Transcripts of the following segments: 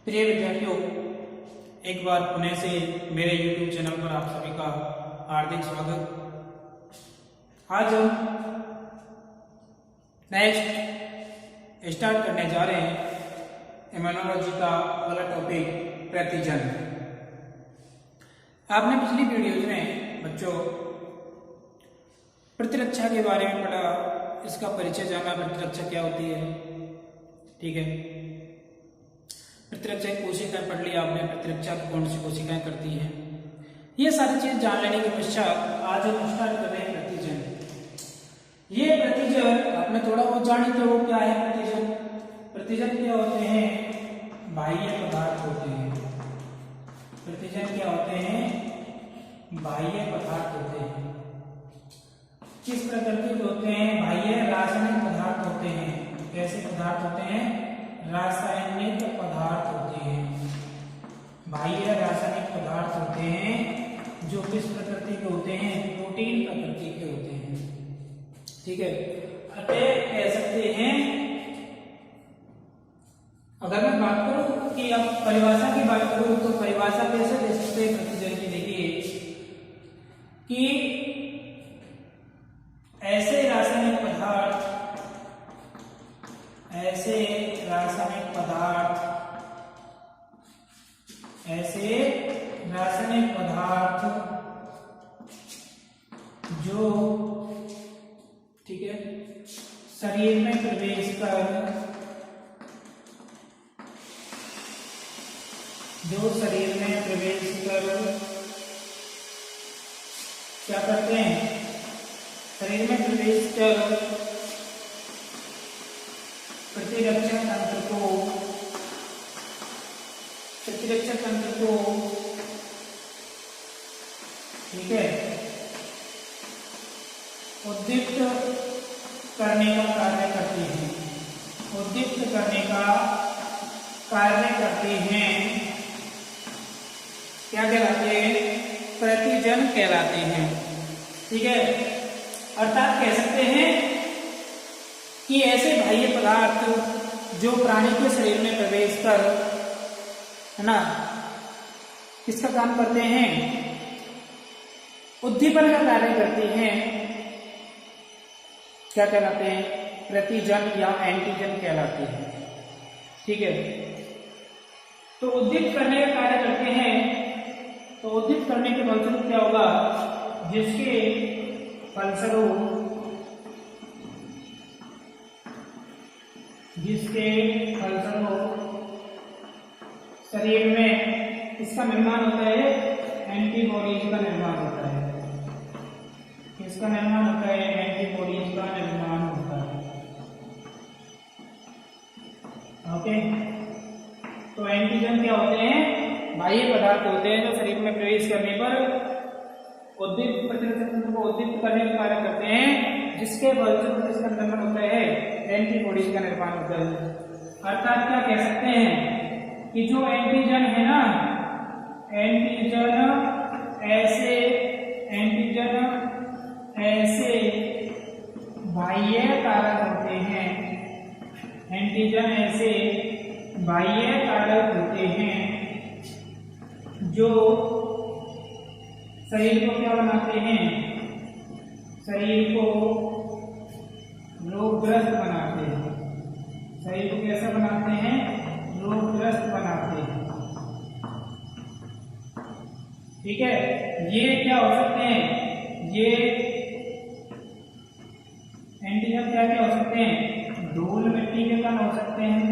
प्रिय विद्यार्थियों, एक बार पुनः से मेरे YouTube चैनल पर आप सभी का हार्दिक स्वागत। आज हम नेक्स्ट स्टार्ट करने जा रहे हैं इम्यूनोलॉजी का अगला टॉपिक प्रतिजन। आपने पिछली वीडियोज में बच्चों प्रतिरक्षा के बारे में पढ़ा, इसका परिचय जाना, प्रतिरक्षा क्या होती है, ठीक है। प्रतिरक्षा कोशिकाएं पढ़ ली आपने, प्रतिरक्षा कौन सी कोशिकाएं करती हैं, ये सारी चीज जान लेने के पश्चात आज हम स्टार्ट कर रहे हैं प्रतिजन। ये प्रतिजन आपने थोड़ा बहुत जान ही वो क्या है प्रतिजन। प्रतिजन क्या होते हैं? बाह्य पदार्थ होते हैं। प्रतिजन क्या होते हैं? बाह्य पदार्थ होते हैं। किस प्रकृति के होते हैं? बाह्य रासायनिक पदार्थ होते हैं। कैसे पदार्थ होते हैं? रासायनिक पदार्थ होते हैं। बाह्य रासायनिक पदार्थ होते हैं जो किस प्रकृति के होते हैं? प्रोटीन प्रकृति के होते हैं, ठीक है। अतः कह सकते हैं, अगर मैं बात करूं कि अब परिभाषा की बात करूं तो परिभाषा कैसे दे सकते हैं प्रतिजन की? देखिए कि ऐसे रासायनिक पदार्थ जो, ठीक है, शरीर में प्रवेश कर क्या करते हैं? शरीर में प्रवेश कर प्रतिरक्षण तंत्र को, ठीक है, उद्दीप्त करने का कार्य करती हैं। उद्दीप्त करने का कार्य करते हैं। क्या कहलाते हैं? प्रतिजन कहलाते हैं, ठीक है। अर्थात कह सकते हैं कि ऐसे बाह्य पदार्थ जो प्राणी के शरीर में प्रवेश कर, है ना, किसका काम करते हैं? उद्दीपन का कार्य करते हैं। क्या कहलाते हैं? प्रतिजन या एंटीजन कहलाते हैं, ठीक है। तो उद्दीपित करने का कार्य करते हैं, तो उद्दीपित करने के फलस्वरूप क्या होगा? जिसके फलस्वरूप शरीर में इसका निर्माण होता है, एंटीबॉडीज का निर्माण होता है। इसका निर्माण होता है, एंटीबॉडीज का निर्माण होता है, ओके। तो एंटीजन क्या होते हैं? बाह्य पदार्थ होते हैं जो शरीर में प्रवेश करने पर उद्दीपित प्रतिरक्षण को उद्दीपित करने का कार्य करते हैं, जिसके फलस्वरूप इसका निर्माण होता है, एंटीबॉडीज का निर्माण होता है। अर्थात क्या कह सकते हैं कि जो एंटीजन है ना, एंटीजन ऐसे बाह्य कारक होते हैं। एंटीजन ऐसे बाह्य कारक होते हैं जो शरीर को क्या बनाते हैं? शरीर को रोगग्रस्त बनाते हैं। शरीर को कैसा बनाते हैं? रोगग्रस्त बनाते हैं, ठीक है। ये क्या हो सकते हैं? ये एंटीजन क्या क्या हो सकते हैं? धूल मिट्टी के कण हो सकते हैं।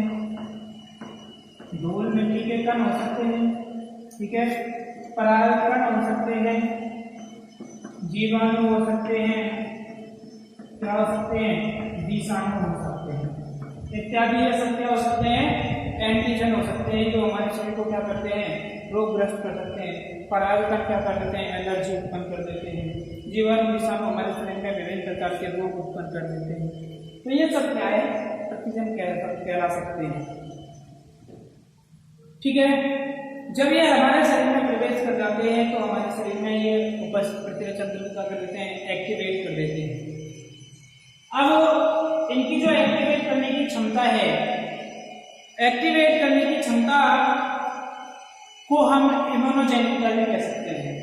धूल मिट्टी के कण हो सकते हैं, ठीक है। परागकण हो सकते हैं, जीवाणु हो सकते हैं, क्या हो सकते हैं? विषाणु हो सकते हैं, इत्यादि। ये सब क्या हो सकते हैं? एंटीजन हो सकते हैं जो हमारे शरीर को क्या करते हैं? रोगग्रस्त कर सकते हैं। परागकण क्या कर देते हैं? एलर्जी उत्पन्न कर देते हैं। जीवाणु विषाणु हमारे शरीर में विभिन्न प्रकार के रोग उत्पन्न कर देते हैं। तो ये सब क्या है? प्रतिजन कहला सकते हैं, ठीक है। जब ये हमारे शरीर में प्रवेश कर जाते हैं तो हमारे शरीर में ये उपस्थित प्रतिरक्षण तंत्र क्या कर देते हैं? एक्टिवेट कर देते हैं। अब इनकी जो एक्टिवेट करने की क्षमता है, एक्टिवेट करने की क्षमता को हम इम्यूनोजेनिकता भी कह सकते हैं।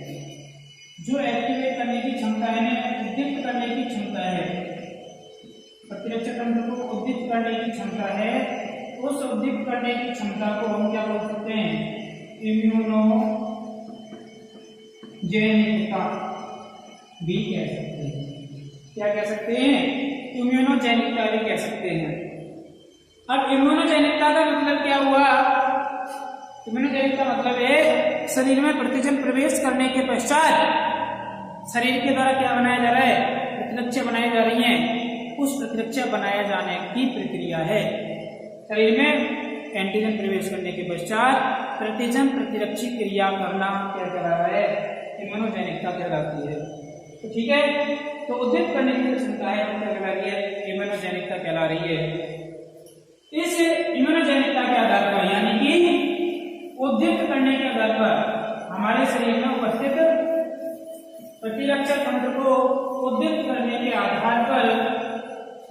जो एक्टिवेट करने की क्षमता है, उद्दीप्त करने की क्षमता है, प्रतिरक्षा तंत्र को उद्दीप्त करने की क्षमता है, उस उद्दीप्त करने की क्षमता को हम क्या बोल सकते हैं? इम्यूनोजेनिकता भी कह सकते हैं। क्या कह सकते हैं? इम्यूनोजेनिकता भी कह सकते हैं। अब इम्यूनोजेनिकता का मतलब क्या हुआ? इम्यूनोजेनिकता मतलब है शरीर में प्रतिजन प्रवेश करने के पश्चात शरीर के द्वारा क्या बनाया जा रहा है? प्रतिरक्षा बनाई जा रही है। उस प्रतिरक्षा बनाए जाने की प्रक्रिया है। शरीर में एंटीजन प्रवेश करने के पश्चात प्रतिजन प्रतिरक्षी क्रिया करना क्या कहलाता है? इम्यूनोजेनिकता कहलाती है। तो ठीक है, तो उद्दीप्त करने की क्षमता है क्या कहला रही है? इम्यूनोजेनिकता कहला रही है। इस इम्यूनोजेनिकता के आधार पर यानी कि उद्दीप्त करने के आधार पर हमारे शरीर में उपस्थित प्रतिरक्षा तंत्र को उद्दीप्त करने के आधार पर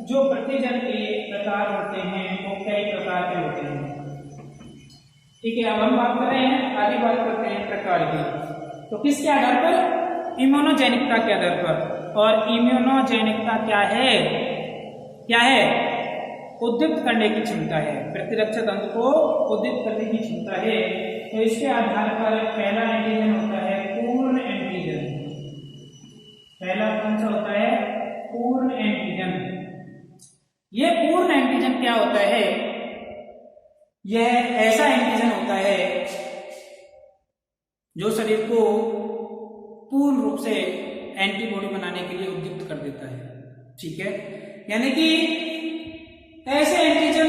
जो प्रतिजन के प्रकार होते हैं वो कई प्रकार के होते हैं। ठीक है, अब हम बात कर रहे हैं, आगे बात करते हैं प्रकार की। तो किसके आधार पर? इम्यूनोजेनिकता के आधार पर। और इम्यूनोजेनिकता क्या है? क्या है? उद्दीप्त करने की क्षमता है, प्रतिरक्षा तंत्र को उद्दीप्त करने की क्षमता है। तो इसके आधार पर पहला एंटीजन होता है पूर्ण एंटीजन। पहला कौन सा होता है? पूर्ण एंटीजन। यह पूर्ण एंटीजन क्या होता है? यह ऐसा एंटीजन होता है जो शरीर को पूर्ण रूप से एंटीबॉडी बनाने के लिए उद्दीप्त कर देता है। ठीक है, यानी कि ऐसे एंटीजन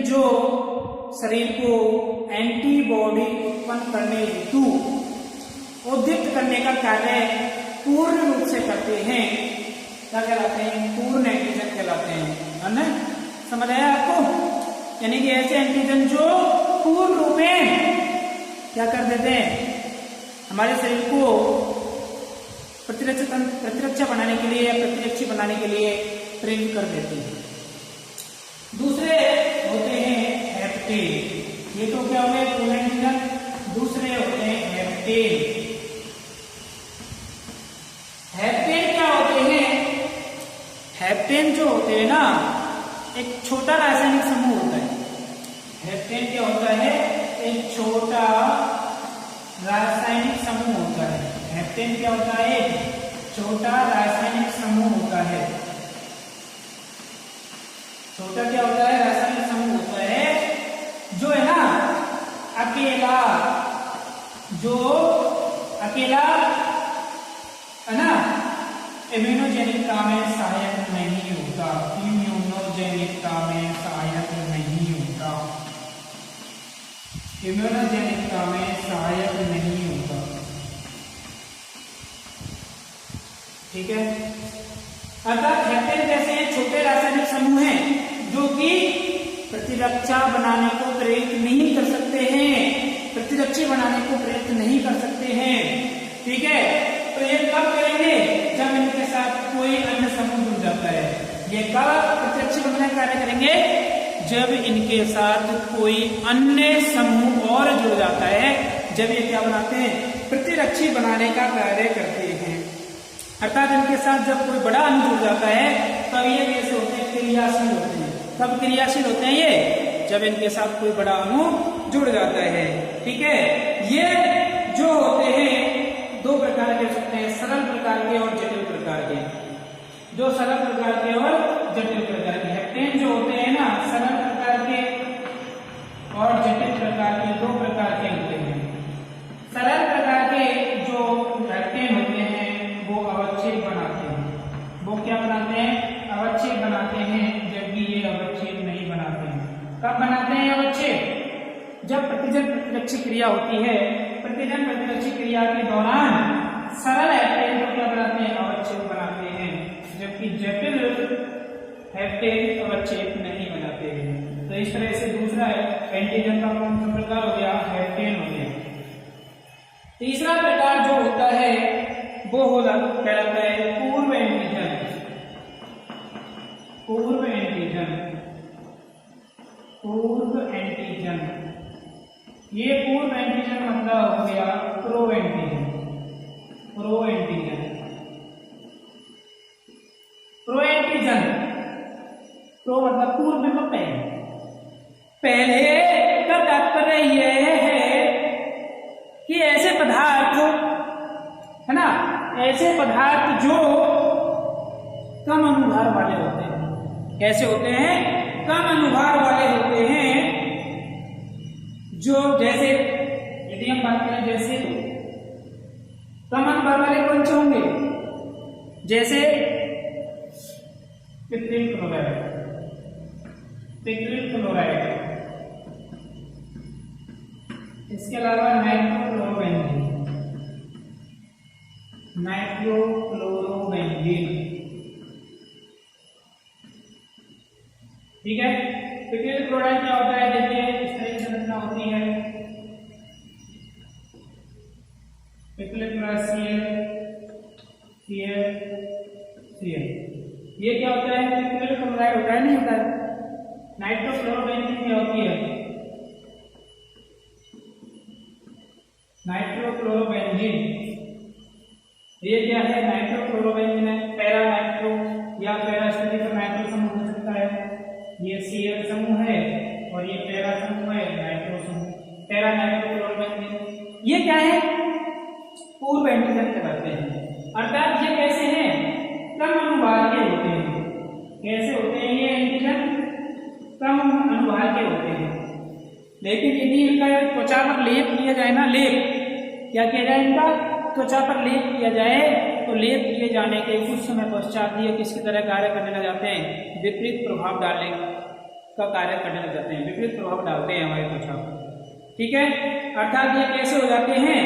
जो शरीर को एंटीबॉडी उत्पन्न करने हेतु उद्दीप्त करने का कार्य पूर्ण रूप से करते हैं, क्या कहलाते हैं? पूर्ण एंटीजन कहलाते हैं। है ना? समझ आया आपको? यानी कि ऐसे एंटीजन जो पूर्ण रूप में क्या कर देते हैं? हमारे शरीर को प्रतिरक्षा बनाने के लिए या प्रतिरक्षी बनाने के लिए प्रेरित कर देते हैं। दूसरे होते हैं हेप्टेन। ये तो क्या हो गए? पूर्ण एंटीजन। दूसरे होते हैं हेप्टेन। हेप्टेन क्या होते हैं? हेप्टेन जो होते हैं ना, एक छोटा रासायनिक समूह होता है। हेप्टेन क्या होता है? एक छोटा रासायनिक समूह होता है। हेप्टेन क्या होता है? छोटा रासायनिक समूह होता है। छोटा क्या होता है? रासायनिक समूह होता है जो है ना अकेला है ना इम्यूनोजेनिकता में सहायक नहीं होता। इम्यूनोजेनिकता में सहायक नहीं होता। इम्यूनोजेनिकता में सहायक नहीं होता। ठीक है, अर्थात हेप्टेन जैसे छोटे रासायनिक समूह हैं जो कि प्रतिरक्षा बनाने को प्रेरित नहीं कर सकते हैं, प्रतिरक्षी बनाने को प्रेरित नहीं कर सकते हैं। ठीक है, तो ये कब करेंगे? जब इनके साथ कोई अन्य समूह जुड़ जाता है। ये कब प्रतिरक्षी बनने का कार्य करेंगे? जब इनके साथ कोई अन्य समूह और जुड़ जाता है, जब ये क्या बनाते हैं? प्रतिरक्षी बनाने का कार्य करते हैं। अर्थात इनके साथ जब कोई बड़ा अणु जुड़ जाता है तब ये कैसे होते हैं? क्रियाशील होते हैं। कब क्रियाशील होते हैं ये? जब इनके साथ कोई बड़ा अणु जुड़ जाता है। ठीक है, ये जो होते हैं दो प्रकार के हो सकते हैं, सरल प्रकार के और जटिल प्रकार के। जो सरल प्रकार के और जटिल प्रकार के हेप्टेन जो होते हैं ना, सरल प्रकार के और जटिल प्रकार के, दो प्रकार के होते हैं। सरल प्रकार के जो हेप्टेन होते हैं वो अवच्छेद बनाते हैं। वो क्या बनाते हैं? अवच्छेद बनाते हैं, जबकि ये अवच्छेद नहीं बनाते हैं। कब बनाते हैं अवच्छेद? जब प्रतिजन प्रतिरक्षी क्रिया होती है, प्रतिजन प्रतिरक्षी क्रिया के दौरान सरल हेप्टेन को क्या बनाते हैं? अवच्छेद बनाते हैं, जबकि जटिल हेप्टेन अवच्छेद नहीं बनाते हैं। तो इस तरह से दूसरा एंटीजन का कौन सा प्रकार हो गया? हेप्टेन हो गया। तीसरा प्रकार जो होता है वो कहलाता है पूर्व एंटीजन। एंटीजन, पूर्व एंटीजन। ये पूर्व एंटीजन मतलब हो गया pro antigen. Pro antigen, pro antigen, pro मतलब पूर्व में पहले। पहले का तात्पर्य यह है कि ऐसे पदार्थ है ना, ऐसे पदार्थ जो कम अनुभार वाले होते हैं। कैसे होते हैं? कम अनुभार वाले होते हैं, जो जैसे यदि हम बात करें जैसे कम अनुभार वाले कौन से होंगे? जैसे पित्रिल क्लोराइड, पित्रिल क्लोराइड, इसके अलावा नाइट्रोक्लोरोबेंजीन, नाइट्रोक्लोरोबेंजीन। ठीक है, पित्रिल क्लोराइड क्या होता है? देखिए इस तरह की संरचना होती है। पित्रिल क्लोराइड Cl, ये क्या होता है? पित्रिल क्लोराइड होता है, नहीं होता है? नाइट्रोक्लोरोबेंजीन क्या होती है? नाइट्रोक्लोरोबेंजीन, ये क्या है? नाइट्रोक्लोरोबेंजीन है। पैरा नाइट्रो या पैरा स्टेरिक नाइट्रो समूह हो सकता है। ये Cl समूह है और ये पैरा समूह है, नाइट्रो समूह, पैरा नाइट्रोक्लोरोबेंजीन। ये क्या है? पूर्व एंटीजन कहलाते हैं। अर्थात ये कैसे हैं? कम अनुभार के होते हैं। कैसे होते हैं ये एंटीजन? कम अनुभार के होते हैं। लेकिन यदि इनका त्वचा पर लेप किया जाए ना, लेप क्या किया जाए? इनका त्वचा पर लेप किया जाए तो लेप किए जाने के कुछ समय पश्चात ये किसकी तरह कार्य करने लग जाते हैं? विपरीत प्रभाव डालने का कार्य करने लग जाते हैं, विपरीत प्रभाव डालते हैं हमारे त्वचा पर। ठीक है, अर्थात ये कैसे हो जाते हैं?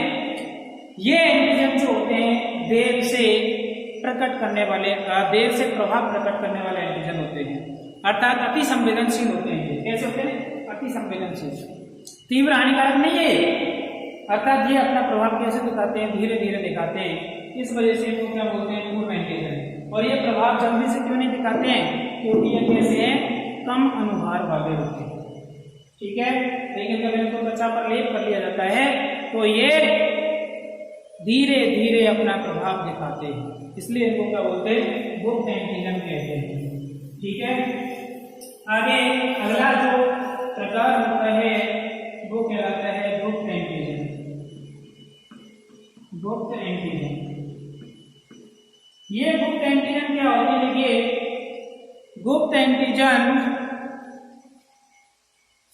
ये एंटीजन जो होते हैं देर से प्रकट करने वाले, देर से प्रभाव प्रकट करने वाले एंटीजन होते हैं, अर्थात अति संवेदनशील होते हैं। कैसे होते हैं? अति संवेदनशील, तीव्र हानिकारक नहीं है। अर्थात ये अपना प्रभाव कैसे दिखाते हैं? धीरे धीरे दिखाते हैं। इस वजह से इनको क्या बोलते हैं? पूर्व एंटीजन। और ये प्रभाव जल्दी से क्यों नहीं दिखाते हैं? क्योंकि ये कैसे हैं? कम अनुभार वाले होते हैं। ठीक है, लेकिन जब इनको त्वचा पर लेप कर लिया जाता है तो ये धीरे धीरे अपना प्रभाव दिखाते हैं, इसलिए इनको क्या बोलते हैं? गुप्त एंटीजन कहते हैं। ठीक है, आगे अगला जो प्रकार होता है वो कहलाता है गुप्त एंटीजन। गुप्त एंटीजन, ये गुप्त एंटीजन क्या होते हैं? देखिए, गुप्त एंटीजन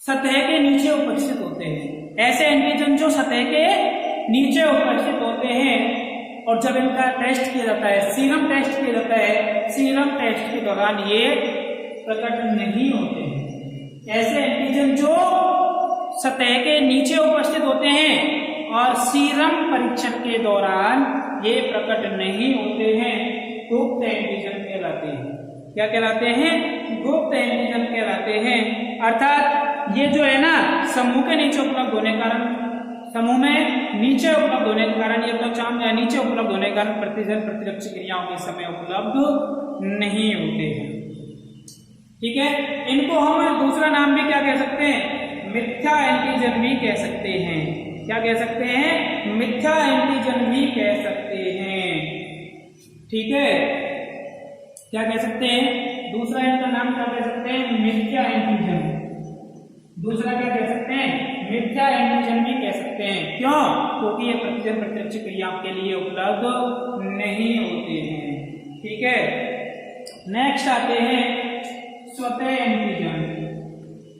सतह के नीचे उपस्थित होते हैं। ऐसे एंटीजन जो सतह के नीचे उपस्थित होते हैं और जब इनका टेस्ट किया जाता है, सीरम टेस्ट किया जाता है, सीरम टेस्ट के दौरान ये प्रकट नहीं होते हैं। ऐसे एंटीजन जो सतह के नीचे उपस्थित होते हैं और सीरम परीक्षण के दौरान ये प्रकट नहीं होते हैं, गुप्त एंटीजन कहलाते हैं। क्या कहलाते हैं? गुप्त एंटीजन कहलाते हैं। अर्थात ये जो है ना, समूह के नीचे उपलब्ध होने के कारण, समूह में नीचे उपलब्ध होने के कारण, ये त्वचा में नीचे उपलब्ध होने के कारण प्रतिजन प्रतिरक्षी क्रियाओं के समय उपलब्ध नहीं होते हैं। ठीक है, इनको हम दूसरा नाम भी क्या कह सकते हैं? मिथ्या एंटीजन भी कह सकते हैं। क्या कह सकते हैं? मिथ्या एंटीजन भी कह सकते हैं। ठीक है, क्या कह सकते हैं? दूसरा इनका नाम क्या कह सकते हैं? मिथ्या एंटीजन। दूसरा क्या कह सकते हैं? मिथ्या एंटीजन भी कह सकते हैं। क्यों? क्योंकि ये प्रतिजन प्रतिरक्षी क्रियाओं के लिए उपलब्ध नहीं होते हैं। ठीक है, नेक्स्ट आते हैं स्वतः एंटीजन।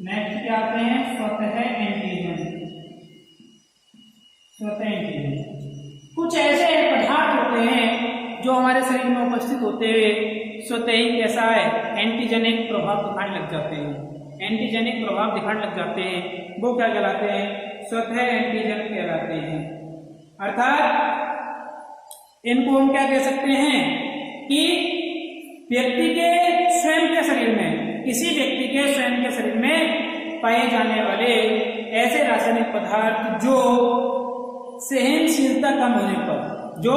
नेक्स्ट क्या आते हैं? स्वतः एंटीजन। स्वतः एंटीजन कुछ ऐसे पदार्थ होते हैं जो हमारे शरीर में उपस्थित होते हुए स्वतः ही कैसा है? एंटीजेनिक प्रभाव दिखाने लग जाते हैं। एंटीजेनिक प्रभाव दिखाने लग जाते हैं, वो क्या कहलाते हैं? स्वतः एंटीजन कहलाते हैं। अर्थात इनको हम क्या कह सकते हैं कि व्यक्ति के स्वयं के शरीर में, किसी व्यक्ति के स्वयं के शरीर में पाए जाने वाले ऐसे रासायनिक पदार्थ जो सहनशीलता कम होने पर, जो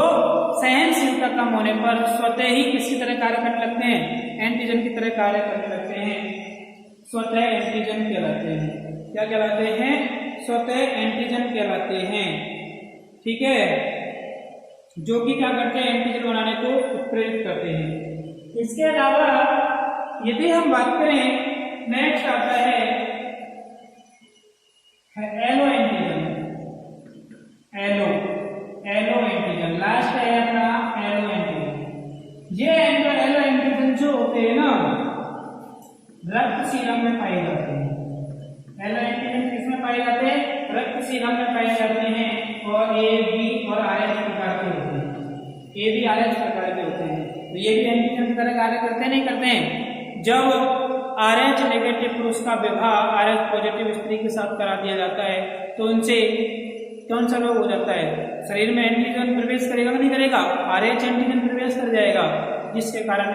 सहनशीलता कम होने पर स्वतः ही किसकी तरह कार्य करने लगते हैं? एंटीजन की तरह कार्य करने लगते हैं। स्वतः एंटीजन कहलाते हैं। क्या कहलाते हैं? स्वतः एंटीजन कहलाते हैं। ठीक है, जो कि क्या करते हैं? एंटीजन बनाने को उत्प्रेरित करते हैं। इसके अलावा यदि हम बात करें, नेक्स्ट आता है alloantigen. Alloantigen last है अपना एलो एंटीजन। ये एलो एंटीजन जो होते हैं ना, रक्त सीरम में पाए जाते हैं। एलो एंटीजन किसमें पाए जाते हैं? रक्त सीरम में पाए जाते हैं और ए बी और RH प्रकार के होते हैं। ए बी RH प्रकार के होते हैं। तो ये भी एंटीजन की तरह कार्य करते हैं, नहीं करते हैं? जब RH नेगेटिव पुरुष का विवाह RH पॉजिटिव स्त्री के साथ करा दिया जाता है तो उनसे कौन सा रोग हो जाता है? शरीर में एंटीजन प्रवेश करेगा नहीं करेगा? RH एंटीजन प्रवेश कर जाएगा, जिसके कारण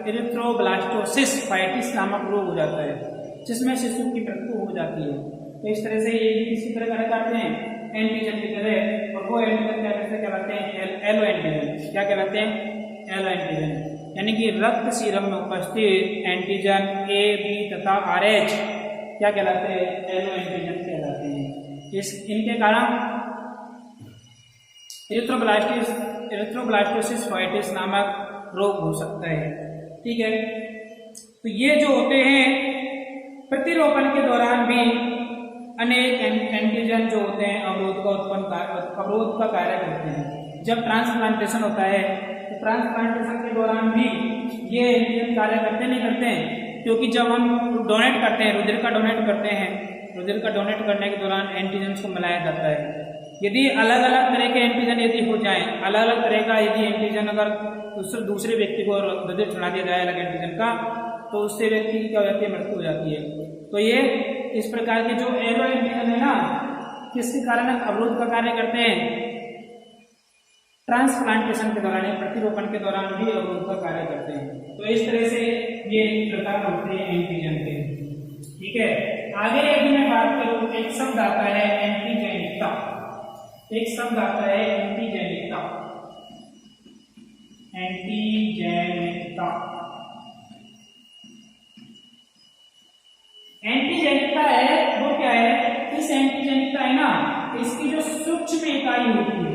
एरिथ्रोब्लास्टोसिस फाइटिस नामक रोग हो जाता है, जिसमें शिशु की मृत्यु हो जाती है। तो इस तरह से ये किसी तरह कार्य करते हैं? एंटीजन की तरह। और वो एंटीजन क्या कहलाते हैं? Alloantigen. क्या कहलाते हैं? Alloantigen. यानी कि रक्त सीरम में उपस्थित एंटीजन ए बी तथा RH क्या कहलाते हैं? एलो एंटीजन कहलाते हैं। इनके कारण एरिथ्रोब्लास्टोसिस फाइटिस नामक रोग हो सकता है। ठीक है, तो ये जो होते हैं प्रतिरोपण के दौरान भी अनेक एंटीजन जो होते हैं अवरोध का कार्य करते हैं। जब ट्रांसप्लांटेशन होता है तो ट्रांसप्लांटेशन के दौरान भी ये एंटीजन कार्य करते नहीं करते हैं? क्योंकि जब हम डोनेट करते हैं, रुधिर का डोनेट करते हैं, रुधिर का डोनेट करने के दौरान एंटीजन को मिलाया जाता है। यदि अलग अलग तरह के एंटीजन यदि हो जाएं, अलग अलग तरह का यदि एंटीजन अगर दूसरे व्यक्ति को रुधिर चढ़ा दिया जाए अलग एंटीजन का, तो उससे व्यक्ति की क्या हो जाती है? मृत्यु हो जाती है। तो ये इस प्रकार के जो एलो एंटीजन है ना, किसके कारण अवरोध का कार्य करते हैं? ट्रांसप्लांटेशन के दौरान, प्रतिरोपण के दौरान भी अवरोध का कार्य करते हैं। तो इस तरह से ये प्रकार होते हैं एंटीजन के। ठीक है, आगे यदि मैं बात करूं, एक शब्द आता है एंटीजेनिकता। एक शब्द आता है एंटीजेनिकता। एंटीजेनिकता एंटीजेनिकता है वो क्या है? इस एंटीजेनिकता है ना, इसकी जो सूक्ष्म इकाई होती है,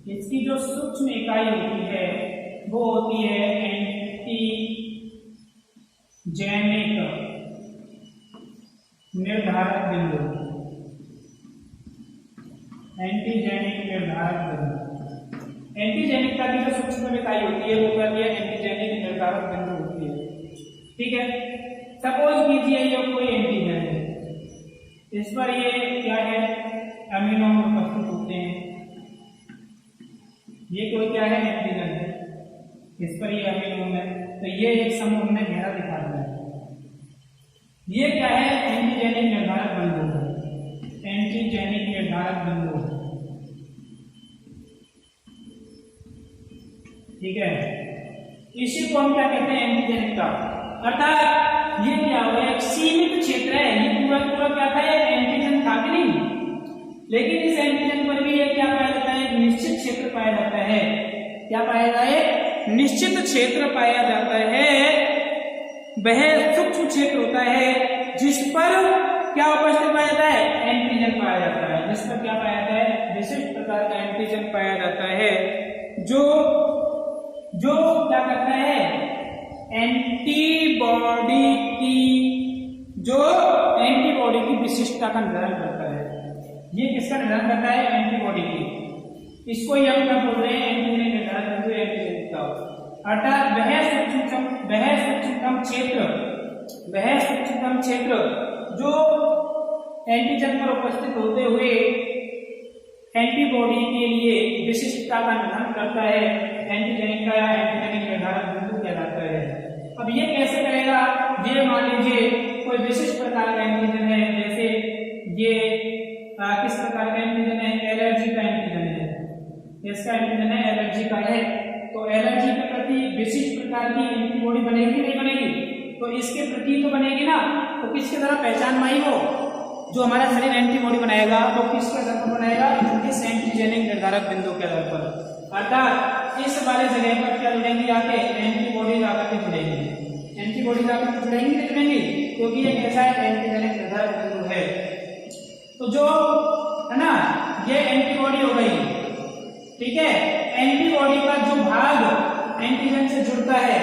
इसकी जो सूक्ष्म इकाई होती है वो होती है एंटीजेनिक निर्धारक बिंदु। एंटीजेनिक निर्धारक बिंदु। एंटीजेनिकता की जो सूक्ष्म इकाई होती है वो क्या है? एंटीजेनिक निर्धारक बिंदु होती है। ठीक है, सपोज कीजिए ये कोई एंटीजन है, इस पर ये क्या है? अमीनो उपस्थित होते हैं। ये कोई क्या है? एंटीजन है, इस पर ये अमीनो है, तो ये एक समूह में घेरा दिखा रहा है। ये क्या है? एंटीजेनिक निर्धारक बिंदु। एंटीजेनिक निर्धारक बिंदु। ठीक है, इसी को हम क्या कहते हैं? एंटीजेनिकता। अर्थात ये क्या हुआ? एक सीमित क्षेत्र है, ये पूरा पूरा क्या था? एंटीजन था कि नहीं, लेकिन इस एंटीजन पर भी ये क्या पाया जाता है? एक निश्चित क्षेत्र पाया जाता है। क्या पाया जाता है? निश्चित क्षेत्र पाया जाता है। वह सूक्ष्म क्षेत्र होता है जिस पर क्या उपस्थित पाया जाता है? एंटीजन पाया जाता है। जिस पर क्या पाया जाता है? विशिष्ट प्रकार का एंटीजन पाया जाता है, जो क्या करता है? एंटीबॉडी की विशिष्टता का निर्धारण करता है। ये किसका निर्धारण करता है? एंटीबॉडी की। इसको ही हम क्या बोल रहे हैं? एंटीजन निर्धारण बिंदु, एंटीजेनिकता। अर्थात वह सूक्ष्मतम क्षेत्र जो एंटीजन पर उपस्थित होते हुए एंटीबॉडी के लिए विशिष्टता का निर्धारण करता है, एंटीजेनिकता या एंटीजेनिक निर्धारक बिंदु कहलाता है। अब ये कैसे करेगा? ये मान लीजिए कोई विशिष्ट प्रकार का एंटीजन है, जैसे ये किस प्रकार का एंटीजन है? एलर्जी का एंटीजन है। इसका एंटीजन है एलर्जी का है, तो एलर्जी के प्रति विशिष्ट प्रकार की एंटीबॉडी बनेगी नहीं बनेगी? तो इसके प्रति तो बनेगी ना। तो किसके द्वारा पहचान पाई? वो जो हमारा शरीर एंटीबॉडी बनाएगा वो किसके आधार पर बनाएगा? इस एंटीजेनिक निर्धारक बिंदु के आधार पर। अर्थात इस वाले जगह पर क्या जुड़ेंगी? आके एंटीबॉडी आकर के जुड़ेगी। एंटीबॉडी आपस में जुड़ेंगी नहीं जुड़ेंगी, क्योंकि ये कैसा है, एंटीजेनिक निर्धारक बिंदु है। तो जो है ना, ये एंटीबॉडी हो गई, ठीक है। एंटीबॉडी का जो भाग एंटीजन से जुड़ता है,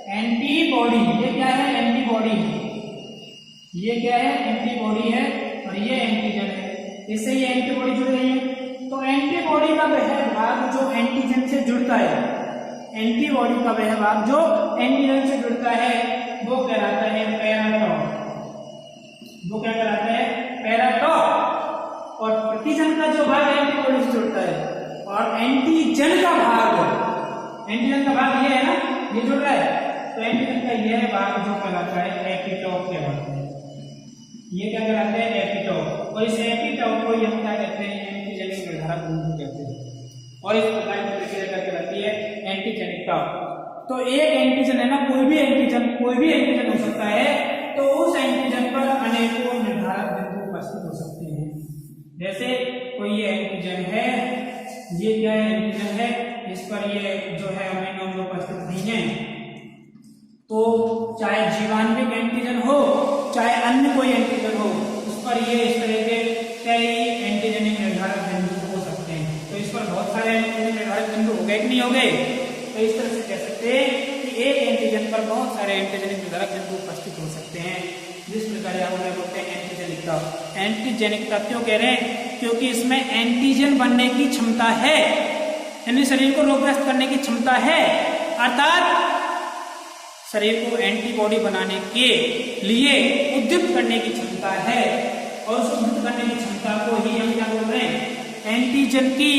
एंटीबॉडी, ये क्या है, एंटीबॉडी, ये क्या है, एंटीबॉडी है, और ये एंटीजन है, इससे ये एंटीबॉडी जुड़ रही है। तो एंटीबॉडी का वह भाग जो एंटीजन से जुड़ता है, एंटीबॉडी का वह भाग जो एंटीजन से जुड़ता है वो कहलाता है पैराटॉप। वो क्या कहलाता है, पैराटॉप। और प्रतिजन का जो भाग एंटीबॉडी से जुड़ता है, और एंटीजन का भाग, एंटीजन का भाग ये है ना, ये जुड़ रहा है, तो एंटीजन का यह भाग जो कहलाता है एपिटॉप कहलाता है। ये क्या कहलाता है, एपिटॉप। और इस एपिटॉप को हम क्या कहते हैं, एंटीजेनिक निर्धारक बिंदु कहते हैं। और इस प्रकार की प्रक्रिया क्या कहलाती है, एंटीजेनिकता। तो एक एंटीजन है ना, कोई भी एंटीजन हो सकता है, तो उस एंटीजन पर अनेकों निर्धारक बिंदु उपस्थित हो सकते हैं। जैसे कोई ये एंटीजन है, ये क्या एंटीजन है, इस पर ये जो है अमीनो अम्ल उपस्थित नहीं है, तो चाहे जीवाणुविक एंटीजन हो चाहे अन्य कोई एंटीजन हो, उस पर ये इस तरह के कई एंटीजेनिक निर्धारक बिंदु हो सकते हैं। तो इस पर बहुत सारे एंटीजेनिक निर्धारक बिंदु हो गए कि नहीं हो गए, तो इस तरह से कह सकते हैं कि एक एंटीजन पर बहुत सारे एंटीजेनिक निर्धारक बिंदु उपस्थित हो सकते हैं, जिस प्रकार यहाँ बोलते हैं एंटीजेनिकता। एंटीजेनिकता क्यों कह रहे हैं, क्योंकि इसमें एंटीजन बनने की क्षमता है, यानी शरीर को रोगग्रस्त करने की क्षमता है, अर्थात शरीर को एंटीबॉडी बनाने के लिए उद्युक्त करने की क्षमता है। और उस उद्युक्त करने की क्षमता को ही हम क्या बोल रहे हैं, एंटीजन की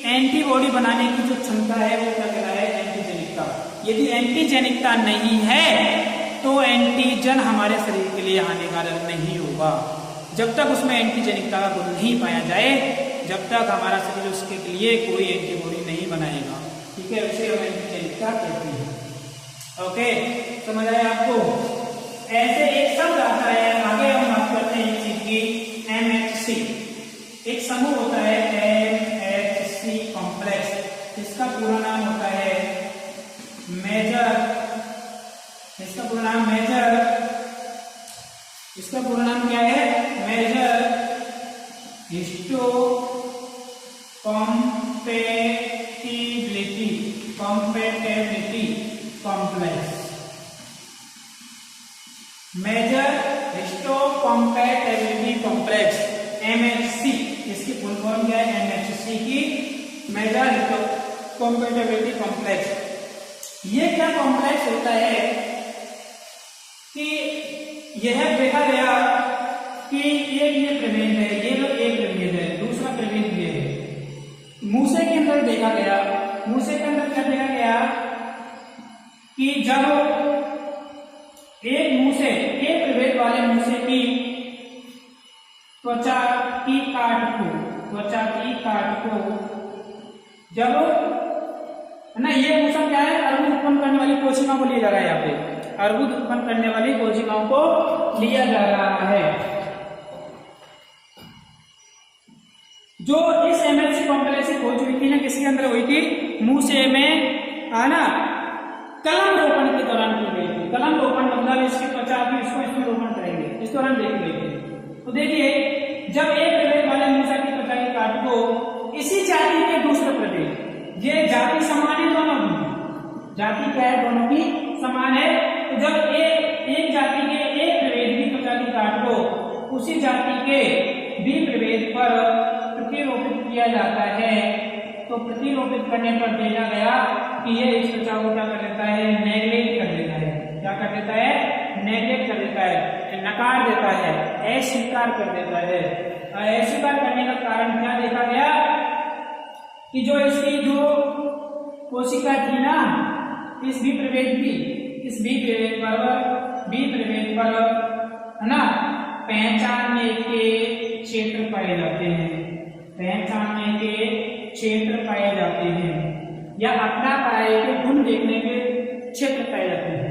एंटीबॉडी बनाने की जो क्षमता है वो क्या कह रहा है, एंटीजेनिकता। यदि एंटीजेनिकता नहीं है तो एंटीजन हमारे शरीर के लिए हानिकारक नहीं होगा। जब तक उसमें एंटीजेनिकता का गुण नहीं पाया जाए, जब तक हमारा शरीर उसके लिए कोई एंटीबॉडी नहीं बनाएगा, ठीक है, उसे हम एंटीजेनिकता कहते हैं। ओके, समझ आया आपको। ऐसे एक शब्द आता है, आगे हम बात करते हैं इस चीज की, MHC। एक समूह होता है MHC कॉम्प्लेक्स, इसका पूरा नाम होता है मेजर, इसका पूरा नाम मेजर, इसका पूरा नाम क्या है, major histocompatibility complex, major histocompatibility complex, MHC। इसकी फुल फॉर्म क्या है, MHC की मेजर हिस्टोकॉम्पैटिबिलिटी कॉम्प्लेक्स। ये क्या कॉम्प्लेक्स होता है कि यह देखा गया कि ये प्रभेद है, ये लोग एक प्रभेद है, दूसरा प्रभेद ये है। मूसे के अंदर देखा गया, मूसे के अंदर क्या देखा गया कि जब एक मूसे, एक प्रभेद वाले मूसे की त्वचा की काट को जब है ना, ये मूसा क्या है, अर्बुद उत्पन्न करने वाली कोशिकाओं को लिया जा रहा है, यहाँ पे अर्बुद उत्पन्न करने वाली कोशिकाओं को लिया जा रहा है। जो इस MHC कॉम्प्लेक्स की खोज हुई थी ना, किसके अंदर हुई थी, मूसे में, आना कलम रोपण के दौरान की गई थी। कलम रोपण मतलब इसकी त्वचा भी इसमें रोपण करेंगे, इस दौरान देखी गई थी। तो देखिए, जब एक प्रभेद वाले मूसा की त्वचा की काट को इसी जाति के दूसरे प्रभेद, ये जाति समान है दोनों की, जाति क्या है, दोनों की समान है। तो जब एक जाति के एक प्रभेद की त्वचा की काट को उसी जाति के भी प्रभेद पर प्रतिरोपित किया जाता है, तो प्रतिरोपित करने पर देखा गया कि ये इस त्वचा को क्या कर देता है, नेग्लेक्ट कर देता है। क्या कर देता है, नेग्लेक्ट कर देता है, नकार देता है, अस्वीकार कर देता है। अस्वीकार करने का कारण क्या देखा गया कि जो इसकी जो कोशिका थी ना, इस बी प्रभेद की, इस बी प्रभेद पर है ना, पहचानने के क्षेत्र पाए जाते हैं, पहचानने के क्षेत्र पाए जाते हैं, या अपना पराये के गुण देखने के क्षेत्र पाए जाते हैं।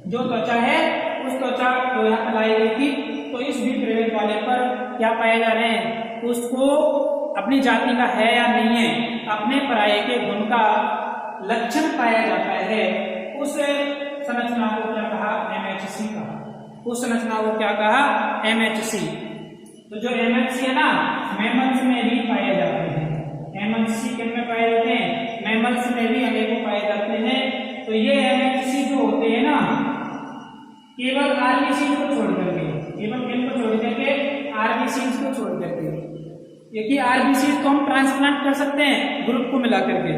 जो त्वचा है उस त्वचा को यहाँ पर लाई गई थी, तो इस बी प्रभेद वाले पर क्या पाए जा रहे हैं, उसको अपनी जाति का है या नहीं है, अपने पराये के गुण का लक्षण पाया जाता है। उस संरचना को क्या कहा? MHC कहा। उस संरचना को क्या कहा? MHC। तो जो MHC है ना, मैमल्स में भी पाए जाते हैं। MHC किन में पाए जाते हैं? मैमल्स में भी अनेकों पाए जाते हैं। तो ये MHC जो होते हैं ना, केवल RBC को छोड़ करके, केवल किन को छोड़ करके? RBC को छोड़ करके। क्योंकि RBC को हम ट्रांसप्लांट कर सकते हैं ग्रुप को मिला करके,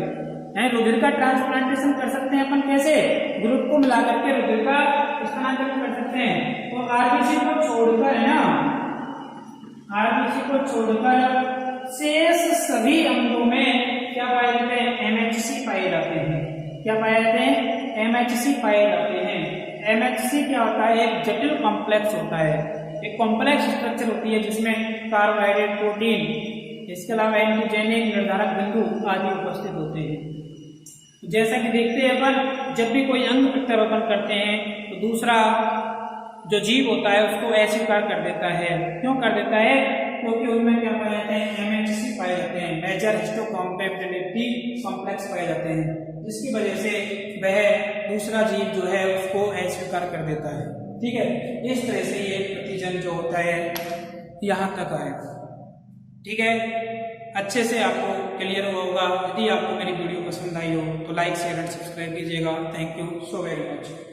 हैं, रुधिर का ट्रांसप्लांटेशन कर सकते हैं अपन। कैसे? ग्रुप को मिला करके रुधिर का स्थानांतरण कर सकते हैं। तो RBC को छोड़कर है ना, RBC को छोड़कर शेष सभी अंगों में क्या पाए जाते हैं? MHC पाए जाते हैं। क्या पाए जाते हैं? MHC पाए जाते हैं। MHC क्या होता है? एक जटिल कॉम्प्लेक्स होता है, एक कॉम्प्लेक्स स्ट्रक्चर होती है जिसमें कार्बोहाइड्रेट, प्रोटीन, इसके अलावा एंटीजेनिक निर्धारक बिंदु आदि उपस्थित होते हैं। जैसा कि देखते हैं अपन, जब भी कोई अंग प्रत्यारोपण करते हैं तो दूसरा जो जीव होता है उसको अस्वीकार कर देता है। क्यों कर देता है? क्योंकि उनमें क्या पाए जाते हैं? MHC पाए जाते हैं, मेजर हिस्टोकॉम्पैटिबिलिटी कॉम्प्लेक्स पाए जाते हैं, जिसकी वजह से वह दूसरा जीव जो है उसको अस्वीकार कर देता है। ठीक है, इस तरह से ये प्रतिजन जो होता है यहाँ तक आए। ठीक है, अच्छे से आपको क्लियर होगा। यदि आपको मेरी वीडियो पसंद आई हो तो लाइक, शेयर एंड सब्सक्राइब कीजिएगा। Thank you so very much.